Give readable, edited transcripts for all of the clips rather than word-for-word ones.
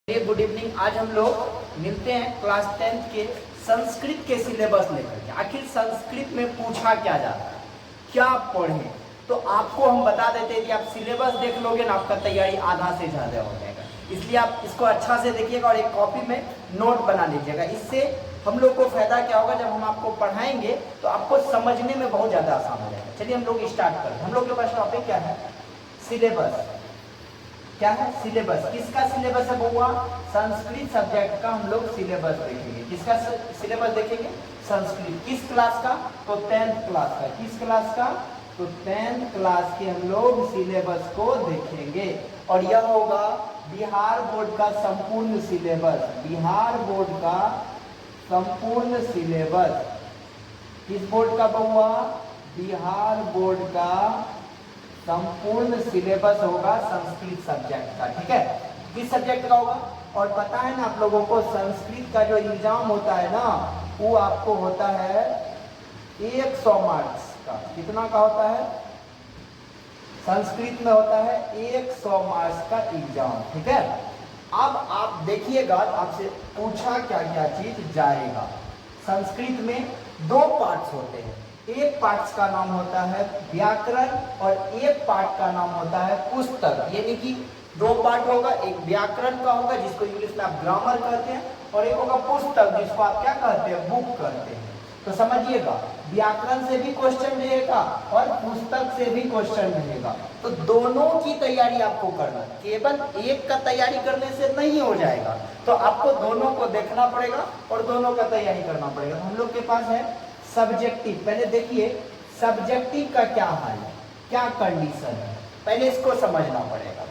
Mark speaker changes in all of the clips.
Speaker 1: Good evening. आज हम लोग मिलते हैं क्लास 10th के संस्कृत के सिलेबस लेकर के। आखिर संस्कृत में पूछा क्या जाता है, क्या पढ़ें, तो आपको हम बता देते हैं कि आप सिलेबस देख लोगे ना, आपका तैयारी आधा से ज़्यादा हो जाएगा। इसलिए आप इसको अच्छा से देखिएगा और एक कॉपी में नोट बना लीजिएगा। इससे हम लोग को फायदा क्या होगा, जब हम आपको पढ़ाएंगे तो आपको समझने में बहुत ज़्यादा आसान हो जाएगा। चलिए हम लोग स्टार्ट करते हैं। हम लोग के पास टॉपिक क्या है, सिलेबस। क्या है सिलेबस? किसका सिलेबस है बउआ? संस्कृत सब्जेक्ट का हम लोग सिलेबस देखेंगे। किसका सिलेबस देखेंगे? संस्कृत। किस क्लास का? तो 10th क्लास का। किस क्लास का? तो 10th क्लास के हम लोग सिलेबस को देखेंगे और यह होगा बिहार बोर्ड का संपूर्ण सिलेबस। बिहार बोर्ड का संपूर्ण सिलेबस किस बोर्ड का बउआ? बिहार बोर्ड का संपूर्ण सिलेबस होगा संस्कृत सब्जेक्ट का। ठीक है, किस सब्जेक्ट का होगा? और पता है ना आप लोगों को, संस्कृत का जो एग्जाम होता है ना, वो आपको होता है 100 मार्क्स का। कितना का होता है? संस्कृत में होता है 100 मार्क्स का एग्जाम। ठीक है, अब आप देखिएगा, आपसे पूछा क्या क्या चीज जाएगा। संस्कृत में 2 पार्ट्स होते हैं। एक पार्ट का नाम होता है व्याकरण और एक पार्ट का नाम होता है पुस्तक। यानी कि 2 पार्ट होगा, एक व्याकरण का होगा जिसको इंग्लिश में आप ग्रामर कहते हैं, और एक होगा पुस्तक जिसको आप क्या कहते हैं? बुक कहते हैं। तो समझिएगा, व्याकरण से भी क्वेश्चन रहेगा और पुस्तक से भी क्वेश्चन रहेगा। तो दोनों की तैयारी आपको करना, केवल एक का तैयारी करने से नहीं हो जाएगा। तो आपको दोनों को देखना पड़ेगा और दोनों का तैयारी करना पड़ेगा। हम लोग के पास है सब्जेक्टिव। पहले देखिए सब्जेक्टिव का क्या हाल है, क्या कंडीशन है, पहले इसको समझना पड़ेगा।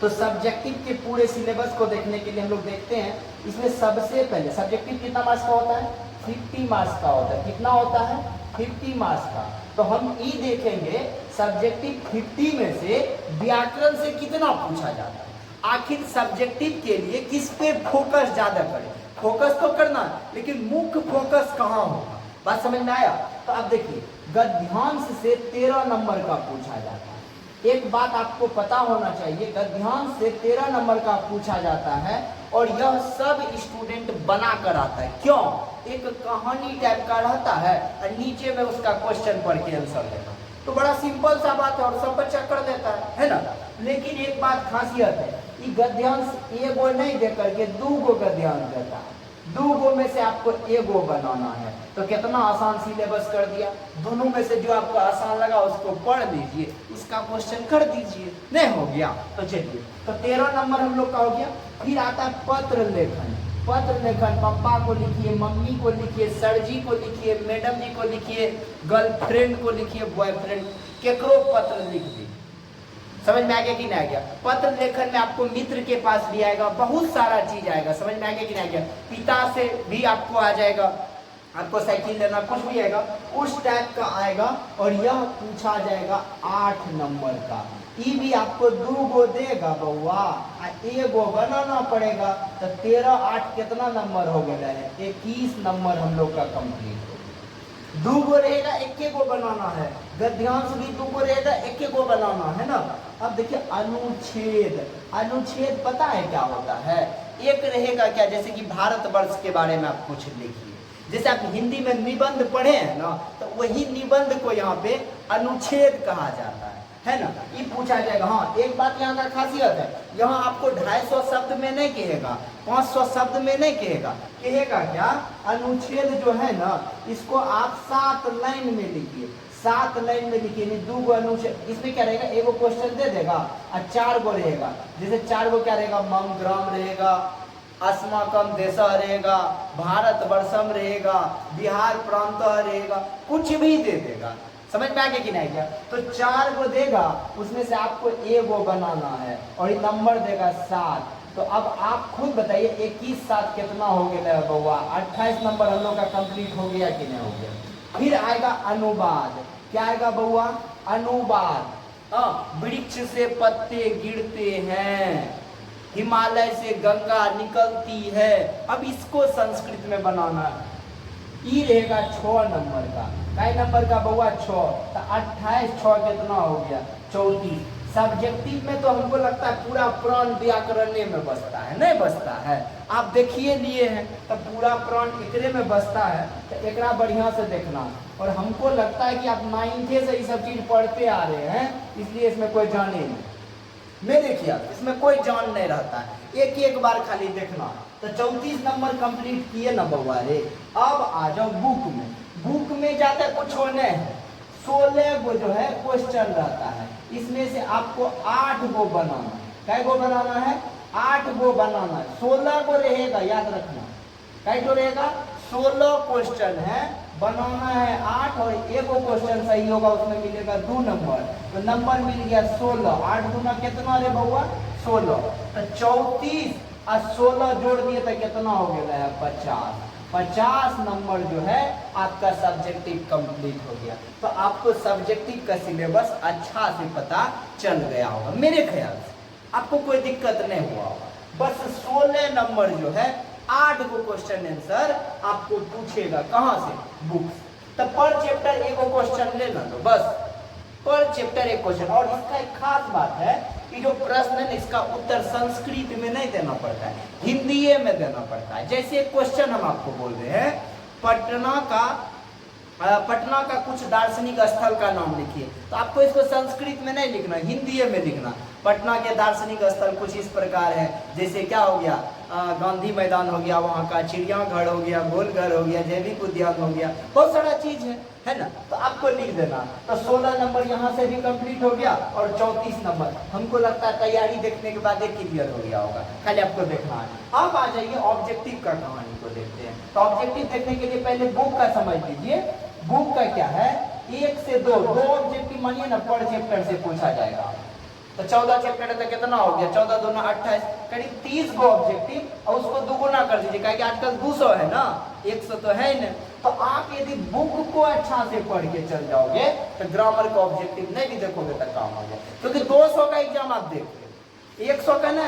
Speaker 1: तो सब्जेक्टिव के पूरे सिलेबस को देखने के लिए हम लोग देखते हैं, इसमें सबसे पहले सब्जेक्टिव कितना मार्क्स का होता है? 50 मार्क्स का होता है। कितना होता है? 50 मार्क्स का। तो हम ये देखेंगे सब्जेक्टिव 50 में से व्याकरण से कितना पूछा जाता है। आखिर सब्जेक्टिव के लिए किस पे फोकस ज्यादा करें? फोकस तो करना, लेकिन मुख्य फोकस कहाँ होगा? बात समझ में आया? तो अब देखिए, गद्यांश से 13 नंबर का पूछा जाता है। एक बात आपको पता होना चाहिए, गद्यांश से 13 नंबर का पूछा जाता है और यह सब स्टूडेंट बना कर आता है। क्यों? एक कहानी टाइप का रहता है और नीचे में उसका क्वेश्चन पढ़ के आंसर देना। तो बड़ा सिंपल सा बात है और सब बच्चा कर देता है ना। लेकिन एक बात खासियत है, ये गद्यांश एगो नहीं दे करके 2 गो गद्यांश देता है। 2 गो में से आपको एगो बनाना है। तो कितना आसान सिलेबस कर दिया। दोनों में से जो आपको आसान लगा उसको पढ़ लीजिए, उसका क्वेश्चन कर दीजिए। नहीं हो गया तो चलिए, तो 13 नंबर हम लोग का हो गया। फिर आता है पत्र लेखन। पत्र लेखन, पापा को लिखिए, मम्मी को लिखिए, सर जी को लिखिए, मैडम जी को लिखिए, गर्लफ्रेंड को लिखिए, बॉयफ्रेंड, केकरो पत्र लिख दी। समझ में आ गया कि नहीं आ गया? पत्र लेखन में आपको मित्र के पास भी आएगा, बहुत सारा चीज आएगा। समझ में आ गया कि नहीं आ गया? पिता से भी आपको आ जाएगा, आपको साइकिल लेना, कुछ भी आएगा उस टाइप का आएगा। और यह पूछा जाएगा 8 नंबर का। ये भी आपको 2 गो देगा बउआ, एगो बनाना पड़ेगा। तो 13 8 कितना नंबर हो गया है? 21 नंबर हम लोग का कंप्लीट हो। 2 गो रहेगा, एक गो बनाना है। गद्यांश भी 2 गो रहेगा, एक गो बनाना है ना। अब देखिए अनुच्छेद। अनुच्छेद पता है क्या होता है? एक रहेगा क्या, जैसे कि भारतवर्ष के बारे में आप कुछ लिखिए। जैसे आप हिंदी में निबंध पढ़े हैं ना, तो वही निबंध को यहाँ पे अनुच्छेद कहा जाता है ना। ये पूछा जाएगा। हाँ, एक बात यहाँ का खासियत है, यहाँ आपको 250 शब्द में नहीं कहेगा, 500 शब्द में नहीं कहेगा। कहेगा क्या? अनुच्छेद जो है ना, इसको आप 7 लाइन में लिखिए। 7 लाइन में लिखिए, 2 गो अनुच्छेद। इसमें क्या रहेगा? एगो क्वेश्चन दे देगा और 4 गो रहेगा। जैसे 4 गो क्या रहेगा? मम ग्राम रहेगा, अस्माकम देश रहेगा, भारतवर्षम रहेगा, बिहार प्रांत रहेगा, कुछ भी दे देगा। समझ में आ गया कि नहीं गया? तो 4 गो देगा, उसमें से आपको एगो बनाना है और ये नंबर देगा 7। तो अब आप खुद बताइए 21 7 कितना हो गया बउआ? 28 नंबर हम लोग का कंप्लीट हो गया कि नहीं हो गया? फिर आएगा अनुवाद। क्या आएगा बउआ? अनुवाद। वृक्ष से पत्ते गिरते हैं, हिमालय से गंगा निकलती है। अब इसको संस्कृत में बनाना है। ई रहेगा 6 नंबर का। कई नंबर का बउआ? 6। तो 28 6 कितना हो गया? 34। सब्जेक्टिव में तो हमको लगता है पूरा प्राण व्याकरणे में बसता है, नहीं बसता है। आप देखिए लिए हैं तो पूरा प्राण एकरे में बसता है, तो एकरा बढ़िया से देखना। और हमको लगता है कि आप 9th से ये सब चीज पढ़ते आ रहे हैं, इसलिए इसमें कोई जाने नहीं देखिए, इसमें कोई जान नहीं रहता है, एक एक बार खाली देखना। तो 34 नंबर कंप्लीट किए ना बउआ रे। अब आ जाओ बुक में। बुक में जाते कुछ होने हैं 16 गो जो है क्वेश्चन रहता है, इसमें से आपको 8 गो बनाना है। कै गो बनाना है? 8 गो बनाना है। 16 गो रहेगा, याद रखना। कै गो रहेगा? 16 क्वेश्चन है, बनाना है 8 और एक क्वेश्चन सही होगा उसमें मिलेगा 2 नंबर। तो नंबर मिल गया 16। 8 दूना कितना रे बउआ? 16। तो 34 और 16 जोड़ दिए तो कितना हो गया? 50। 50 नंबर जो है आपका सब्जेक्टिव कंप्लीट हो गया। तो आपको सब्जेक्टिव का सिलेबस अच्छा से पता चल गया होगा, मेरे ख्याल से आपको कोई दिक्कत नहीं हुआ होगा। बस 16 नंबर जो है 8 गो क्वेश्चन आंसर आपको पूछेगा, कहाँ से? बुक। तो पर चैप्टर एक क्वेश्चन लेना, तो बस पर चैप्टर एक क्वेश्चन। और इसका एक खास बात है कि जो प्रश्न है इसका उत्तर संस्कृत में नहीं देना पड़ता है, हिंदी में देना पड़ता है। जैसे एक क्वेश्चन हम आपको बोल रहे हैं, पटना का कुछ दार्शनिक स्थल का नाम लिखिए, तो आपको इसको संस्कृत में नहीं लिखना, हिंदी में लिखना। पटना के दार्शनिक स्थल कुछ इस प्रकार है, जैसे क्या हो गया, गांधी मैदान हो गया, वहाँ का चिड़ियाघर हो गया, गोलघर हो गया, जैविक उद्यान हो गया, बहुत सारा चीज है ना। तो आपको लिख देना। तो 16 नंबर यहाँ से भी कंप्लीट हो गया और 34 नंबर हमको लगता है तैयारी देखने के बाद एक क्लियर हो गया होगा, खाली आपको देखना है। अब आ जाइए ऑब्जेक्टिव का कहानी को देखते हैं। तो ऑब्जेक्टिव देखने के लिए पहले बुक का समझ लीजिए। बुक का क्या है? 1 से 2 ऑब्जेक्टिव मानिए ना, पर चैप्टर से पूछा जाएगा। तो 14 चैप्टर है तो कितना हो गया? 14 दूना 28, करीब 30 गो ऑब्जेक्टिव। और उसको दुगुना कर दीजिए, क्योंकि आजकल 200 है ना, 100 तो है ही नहीं। तो आप यदि बुक को अच्छा से पढ़ के चल जाओगे तो ग्रामर का ऑब्जेक्टिव नहीं भी देखोगे तो काम हो जाए। क्योंकि 200 का एग्जाम आप देख रहे, 100 का ना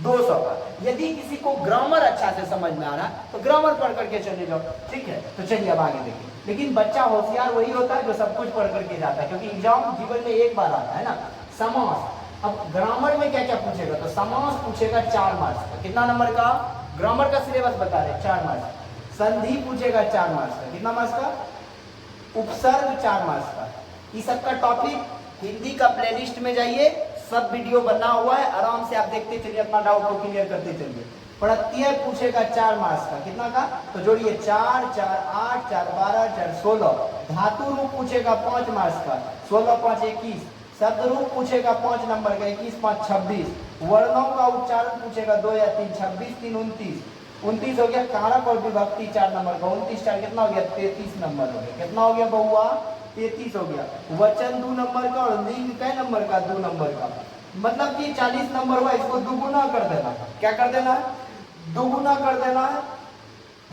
Speaker 1: 200 का। यदि किसी को ग्रामर अच्छा से समझ में आ रहा है तो ग्रामर पढ़ करके चले जाओ, ठीक है। तो चलिए अब आगे देखिए। लेकिन बच्चा होशियार वही होता है जो सब कुछ पढ़ करके जाता है, क्योंकि एग्जाम जीवन में एक बार आता है ना। समास, अब ग्रामर में क्या क्या पूछेगा? तो समास पूछेगा 4 मार्क्स का। कितना नंबर का? ग्रामर का सिलेबस बता रहे 4 मार्क्स। संधि पूछेगा 4 मार्क्स का। कितना मार्क्स का? उपसर्ग 4 मार्क्स का। इस सब का टॉपिक हिंदी का प्लेलिस्ट में जाइए, सब वीडियो बना हुआ है, आराम से आप देखते चलिए, अपना डाउट को क्लियर करते चलिए। प्रत्यय पूछेगा 4 मार्क्स का। कितना का? तो जोड़िए 4 4 8 4 12 4 16। धातु रूप पूछेगा 5 मार्क्स का। 16 5 21। शब्द रूप पूछेगा 5 नंबर का। 21 5 26। वर्णों का उच्चारण पूछेगा 2 या 3। 26 3 29। 29 हो गया। कारक और विभक्ति 4 नंबर का। 29 4 कितना हो गया? 33 नंबर हो गया। कितना हो गया बउआ? 33 हो गया। वचन 2 नंबर का और लिंग कै नंबर का? 2 नंबर का। मतलब कि 40 नंबर हुआ। इसको दुगुना कर देना। क्या कर देना है? दुगुना कर देना है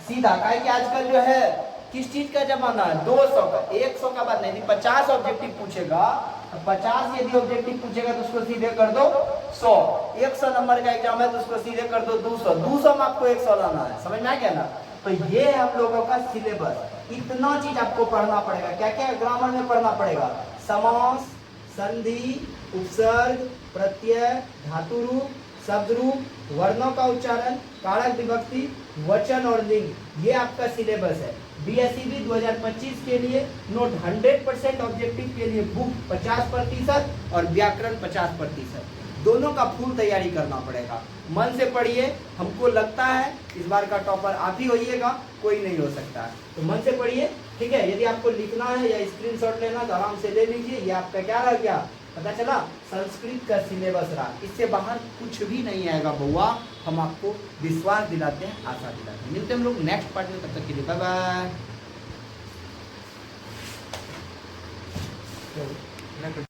Speaker 1: सीधा। काहे कि आजकल जो है किस चीज का जमाना है? 200 का। 100 का बात नहीं, 50 ऑब्जेक्टिव पूछेगा। 50 यदि ऑब्जेक्टिव पूछेगा तो उसको सीधे कर दो 100। 100 नंबर का एग्जाम है तो उसको सीधे कर दो 200। 200 में आपको 100 लाना है, समझ में आ गया ना। तो ये है हम लोगों का सिलेबस। इतना चीज आपको पढ़ना पड़ेगा। क्या क्या ग्रामर में पढ़ना पड़ेगा? समास, संधि, उपसर्ग, प्रत्यय, धातु रूप, शब्द रूप, वर्णों का उच्चारण, कारक विभक्ति, वचन और लिंग। ये आपका सिलेबस है। बीएसईबी 2025 के लिए नोट 100% ऑब्जेक्टिव के लिए बुक 50% और व्याकरण 50%, दोनों का फुल तैयारी करना पड़ेगा। मन से पढ़िए। हमको लगता है इस बार का टॉपर आप ही होइएगा, कोई नहीं हो सकता है। तो मन से पढ़िए, ठीक है। यदि आपको लिखना है या स्क्रीनशॉट लेना तो आराम से ले लीजिए। ये आपका क्या रह गया? पता चला? संस्कृत का सिलेबस रहा। इससे बाहर कुछ भी नहीं आएगा बउआ, हम आपको विश्वास दिलाते हैं, आशा दिलाते हैं। मिलते हैं हम लोग नेक्स्ट पार्ट में, तब तक के लिए बाय बाय।